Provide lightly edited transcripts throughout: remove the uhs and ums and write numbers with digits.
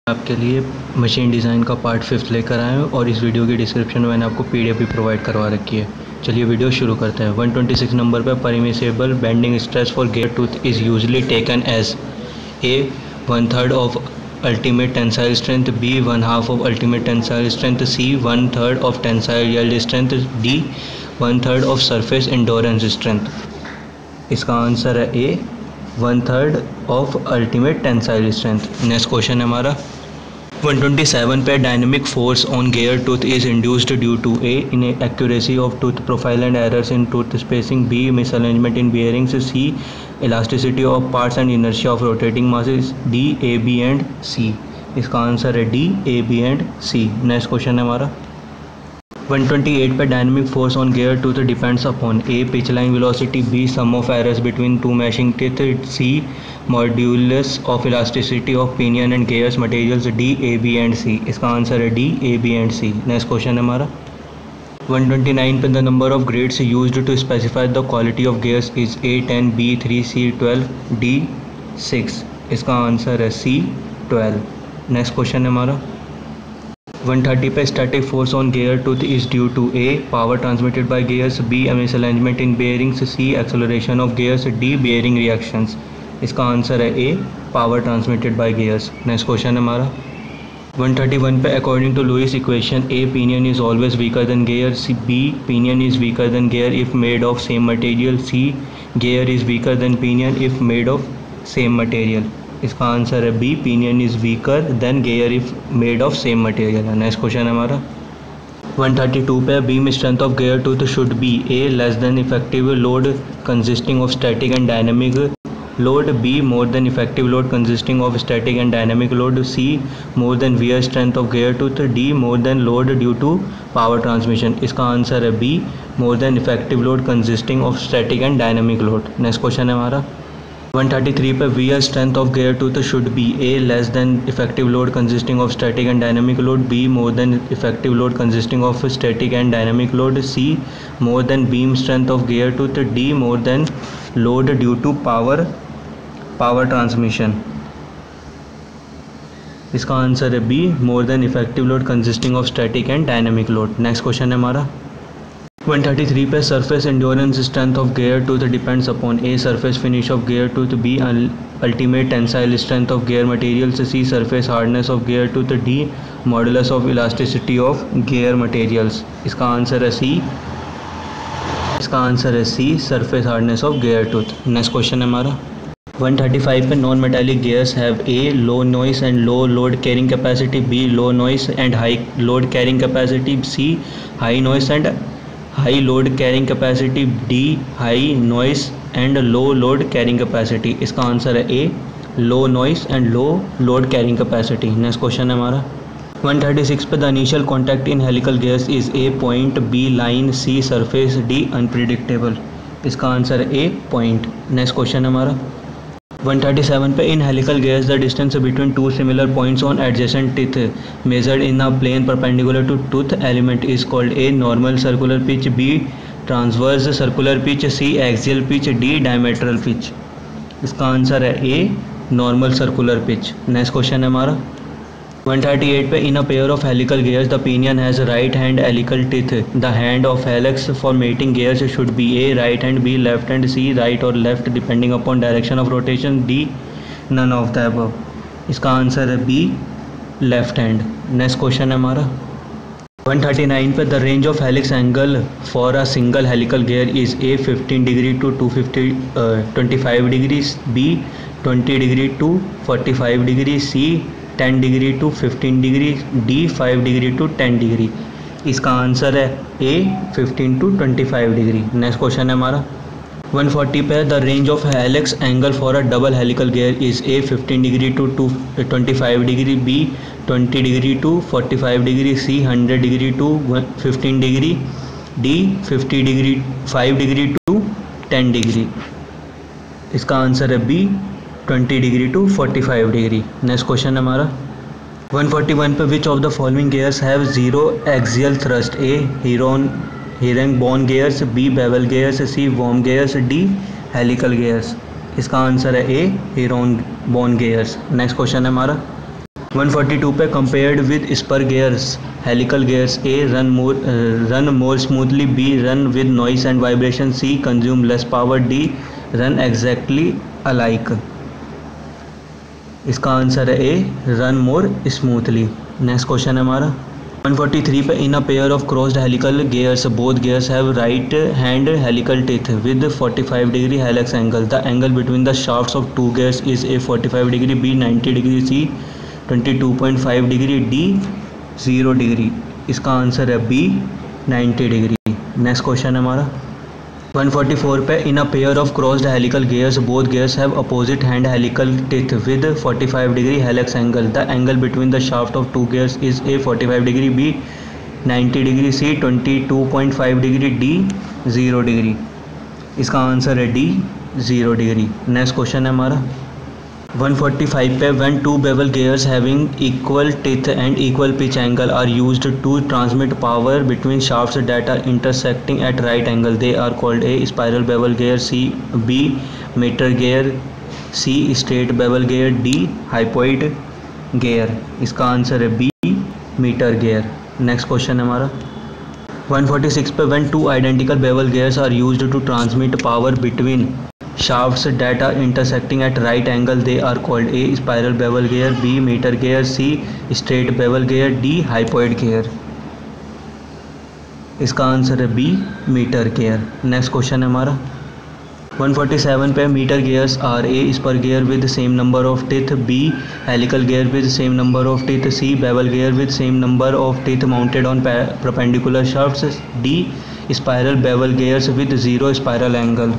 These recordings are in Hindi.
आपके लिए मशीन डिज़ाइन का पार्ट 5 लेकर आए हैं और इस वीडियो की डिस्क्रिप्शन में मैंने आपको पीडीएफ भी प्रोवाइड करवा रखी है। चलिए वीडियो शुरू करते हैं। 126 नंबर पर permissible bending stress for gear tooth is usually taken as A 1/3 of ultimate tensile strength, B 1/2 of ultimate tensile strength, C 1/3 of tensile yield strength, D 1/3 of surface endurance strength. इसका आंसर है A 1/3 of ultimate tensile strength. Next question है हमारा 127 पे dynamic force on gear tooth is induced due to a inaccuracy of tooth profile and errors in tooth spacing, b misalignment in bearings, c elasticity of parts and inertia of rotating masses, d a b and c। इसका आंसर है D A B and C. Next question है हमारा 128 पे dynamic force on gear tooth depends upon A pitch line velocity, B sum of errors between two meshing teeth, C modulus of elasticity of pinion and gears materials, D A B and C. इसका आंसर है D A B and C. Next question है हमारा 129 पे the number of grades used to specify the quality of gears is A 10, B 3, C 12, D 6। इसका आंसर है सी 12। नेक्स्ट क्वेश्चन है हमारा 130 पे static force on gear tooth is due to A power transmitted by gears, B misalignment in bearings, C acceleration of gears, D bearing reactions. इसका आंसर है A power transmitted by gears. Next question है हमारा 131 पे according to Lewis equation A pinion is always weaker than gear, C B pinion is weaker than gear if made of same material, C gear is weaker then pinion if made of same material. इसका आंसर है B pinion is weaker than gear if made of same material. Next question है हमारा 132 पे beam strength of gear tooth should be A less than effective load consisting of static and dynamic load, B more than effective load consisting of static and dynamic load, C more than wear strength of gear tooth, D more than load due to power transmission. इसका आंसर है B more than effective load consisting of static and dynamic load. Next question है हमारा 133 पे wear strength of gear tooth should be A less than effective load consisting of static and dynamic load, B more than effective load consisting of static and dynamic load, C more than beam strength of gear tooth, D more than load due to power transmission. इसका आंसर है B more than effective load consisting of static and dynamic load. Next question है हमारा 133 पे surface endurance strength of gear tooth depends upon A surface finish of gear tooth, B ultimate tensile strength of gear materials, C surface hardness of gear tooth, D modulus of elasticity of gear materials. इसका आंसर है सी। इसका आंसर है C surface hardness of gear tooth. Next question है हमारा 135 पे non metallic gears have A low noise and low load carrying capacity, B low noise and high load carrying capacity, C high noise and high load carrying capacity, D high noise and low load carrying capacity. इसका आंसर है A low noise and low load carrying capacity. Next question है हमारा 136 पे the initial contact in helical gears is A point, B line, C surface, D unpredictable. इसका आंसर है ए पॉइंट। नेक्स्ट क्वेश्चन है हमारा 137 पे in helical gears the distance between two similar points on adjacent teeth measured in a plane perpendicular to tooth element is called A normal circular pitch, B transverse circular pitch, C axial pitch, D diametral pitch. इसका आंसर है A normal circular pitch. Next question है हमारा 138 पे in a pair of helical gears the pinion has right hand helical teeth, the hand of helix for mating gears should be A right hand, B left hand, C right और left depending upon direction of rotation, D none of the above. इसका आंसर है B left hand. Next question है हमारा 139 पे the range of helix angle for a single helical gear is A 15 degree to 25 degree, B 20 degree to 45 degree, C 10 degree to 15 degree, D 5 degree to 10 degree. इसका आंसर है A 15 to 25 degree. Next question है हमारा 140 पे the range of helix angle for a double helical gear is A 15 degree to 25 degree, B 20 degree to 45 degree, C 100 degree to 15 degree, D 5 degree to 10 degree. इसका आंसर है B 20 degree to 45 degree. Next question है हमारा 141 पे विच of the following gears have zero axial thrust, A herring bone gears, B bevel gears, C worm gears, D helical gears. इसका आंसर है A herring bone gears. Next question है हमारा 142 पे compared with spur gears helical gears A run more smoothly, B run with noise and vibration, C consume less power, D run exactly alike. इसका आंसर है A run more smoothly. Next question है हमारा 143 पे in a pair of crossed helical gears both gears have right hand helical teeth with 45 degree helix angle, the angle between the shafts of two gears is A 45 degree, B 90 degree, C 22.5 degree, D 0 degree. इसका आंसर है बी 90 डिग्री। नेक्स्ट क्वेश्चन है हमारा 144 पे in a pair of crossed helical gears both gears have opposite hand helical teeth with 45 degree helix angle, the angle between the shaft of two gears is A 45 degree, B 90 degree, C 22.5 degree, D 0 degree. इसका आंसर है डी 0 डिग्री। नेक्स्ट क्वेश्चन है हमारा 145 पे when two bevel gears having equal teeth and equal pitch angle are used to transmit power between shafts that are intersecting at right angle, they are called a spiral bevel gear, C B meter gear, C straight bevel gear, D hypoid gear। इसका आंसर है B miter gear। Next question है हमारा 146 पे when two identical bevel gears are used to transmit power between shafts that are intersecting at right angle, they are called a spiral bevel gear, B meter gear, C straight bevel gear, D hypoid gear। इसका आंसर है B miter gear। Next question है हमारा 147 पे miter gears are a spur gear with same number of teeth, B helical gear with same number of teeth, C bevel gear with same number of teeth mounted on perpendicular shafts, D spiral bevel gears with 0 spiral angle।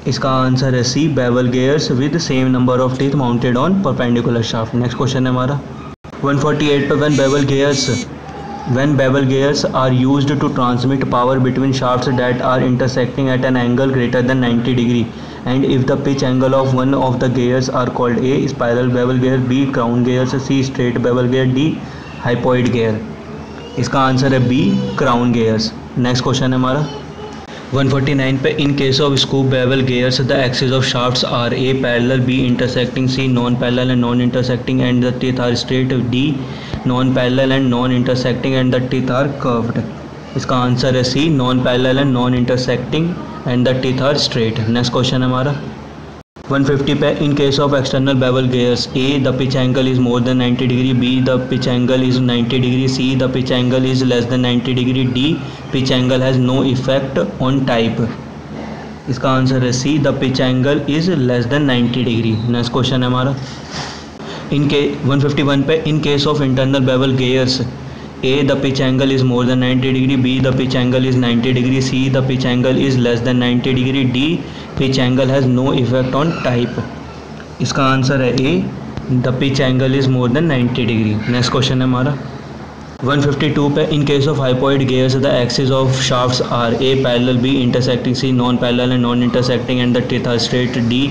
इसका आंसर है C bevel gears with same number of teeth mounted on perpendicular shaft. Next question है हमारा 148 पे when bevel gears are used to transmit power between shafts that are intersecting at an angle greater than 90 degree and if the pitch angle of one of the gears are called a spiral bevel gear, B crown gears, C straight bevel gear, D hypoid gear। इसका आंसर है B crown gears। Next question है हमारा 149 पे in case of scoop bevel gears the axes of shafts are a parallel, B intersecting, C non-parallel and non-intersecting and the teeth are straight, D non-parallel and non-intersecting and the teeth are curved। इसका आंसर है C non-parallel and non-intersecting and the teeth are straight। Next question है हमारा 150 पे in case of external bevel gears A the pitch angle is more than 90 degree, B the pitch angle is 90 degree, C the pitch angle is less than 90 degree, D pitch angle has no effect on type। इसका आंसर है C the pitch angle is less than 90 degree। Next question है हमारा 151 पे in case of internal bevel gears A the pitch angle is more than 90 degree, B the pitch angle is 90 degree, C the pitch angle is less than 90 degree, D pitch angle has no effect on type। इसका आंसर है A the pitch angle is more than 90 degree। Next question है हमारा 152 पे in case of hypoid gears the axes of shafts are A parallel, B intersecting, C non-parallel and non-intersecting and the teeth are straight, D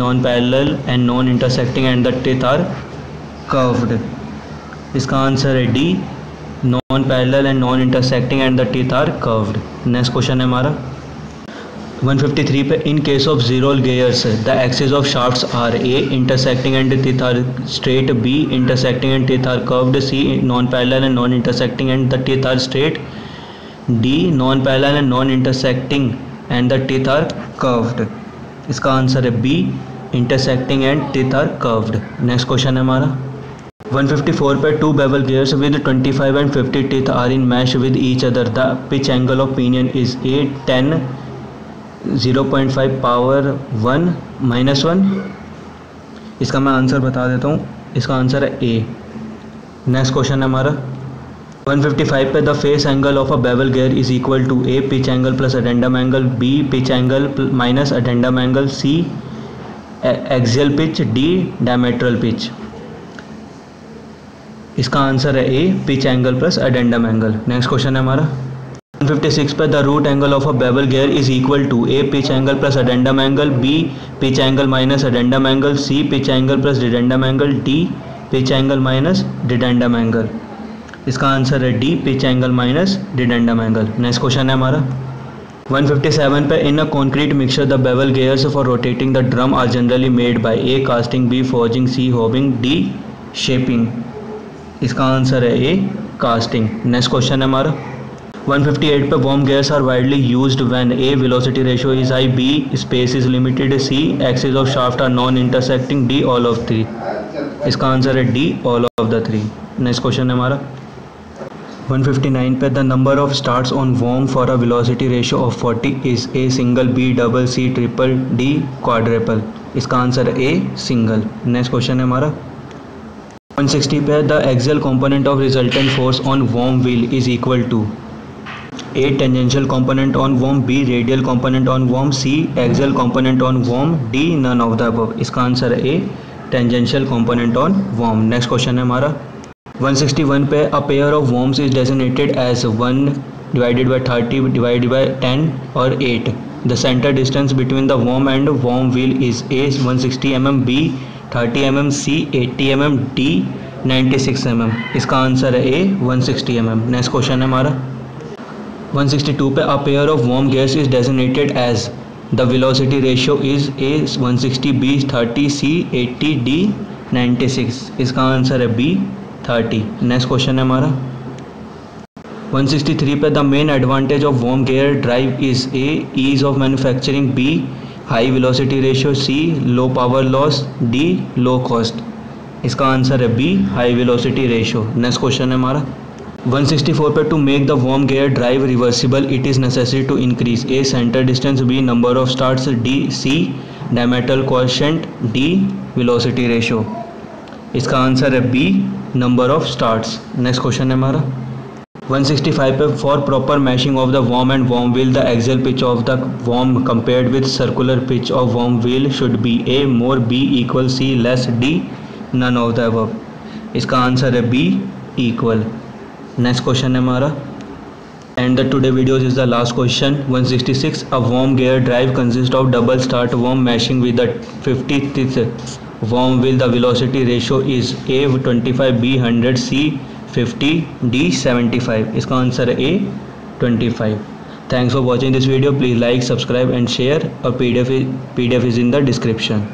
non-parallel and non-intersecting and the teeth are curved। इसका आंसर है D non parallel and non intersecting and the teeth are curved. Next question है हमारा 153 पे in case of zerol gears the axis of shafts are A intersecting and teeth are straight, B intersecting and teeth are curved, C non parallel and non intersecting and the teeth are straight, D non parallel and non intersecting and the teeth are curved. इसका आंसर है B intersecting and teeth are curved. Next question है हमारा 154 पे two bevel gears with 25 and 50 teeth are in mesh with each other, the pitch angle of pinion is a 10 0.5 power 1 minus 1। इसका मैं आंसर बता देता हूँ, इसका आंसर है ए। नेक्स्ट क्वेश्चन है हमारा 155 पे the face angle of a bevel gear is equal to A pitch angle plus addendum angle, B pitch angle minus addendum angle, C axial pitch, D diametral pitch। इसका आंसर है A pitch angle plus addendum angle. Next question है हमारा 156 पे the root angle of a bevel gear is equal to A pitch angle plus addendum angle, B pitch angle minus addendum angle, C pitch angle plus dedendum angle, D pitch angle minus dedendum angle. इसका आंसर है D pitch angle minus dedendum angle. Next question है हमारा 157 पे in a concrete mixture the bevel gears for rotating the drum are generally made by A casting, B forging, C hobbing, D shaping, इसका आंसर है ए कास्टिंग। नेक्स्ट क्वेश्चन है हमारा 158 पे वार्म गैस are widely used when A velocity ratio is high, B space is limited, C axis of shaft are non intersecting, D all of three. इसका आंसर है D all of the three. Next question है हमारा 159 पे the number of starts on worm for a velocity ratio of 40 is A single, B double, C triple, D quadruple. इसका आंसर है ए सिंगल। नेक्स्ट क्वेश्चन है हमारा 160 पे the axial component of resultant force on worm wheel is equal to A tangential component on worm, B radial component on worm, C axial component on worm, D none of the above। इसका आंसर है A tangential component on worm। Next question है हमारा 161 पे a pair of worms is designated as 1 divided by 30 divided by 10 और 8। The center distance between the worm and worm wheel is A 160 mm, B 30 mm, C 80 mm, D 96 mm। इसका आंसर है A 160 mm। नेक्स्ट क्वेश्चन है हमारा 162 पे a pair of warm gas is designated as the velocity ratio is A 160, B 30, C 80, D 96। इसका आंसर है B 30। नेक्स्ट क्वेश्चन है हमारा 163 पे the main advantage of warm gear drive is A ease of manufacturing, B high velocity ratio, C low power loss, D low cost। इसका आंसर है B high velocity ratio। Next question है हमारा 164 पे to make the worm gear drive reversible it is necessary to increase A centre distance, B number of starts, D C diametral coefficient, D velocity ratio. इसका आंसर है B number of starts. Next question है हमारा 165 पे for proper meshing of the worm and worm wheel the axial pitch of the warm compared with circular pitch of worm wheel should be A more, B equal, C less, D none of the above. इसका आंसर है बी इक्वल। नेक्स्ट क्वेश्चन है हमारा and the today videos is the last question 166 a worm gear drive consist of double start worm meshing with the 50th worm wheel the velocity ratio is A 25, B 100, C 50, D 75। इसका आंसर है A 25। Thanks for watching this video. Please like, subscribe and share और PDF is in the description.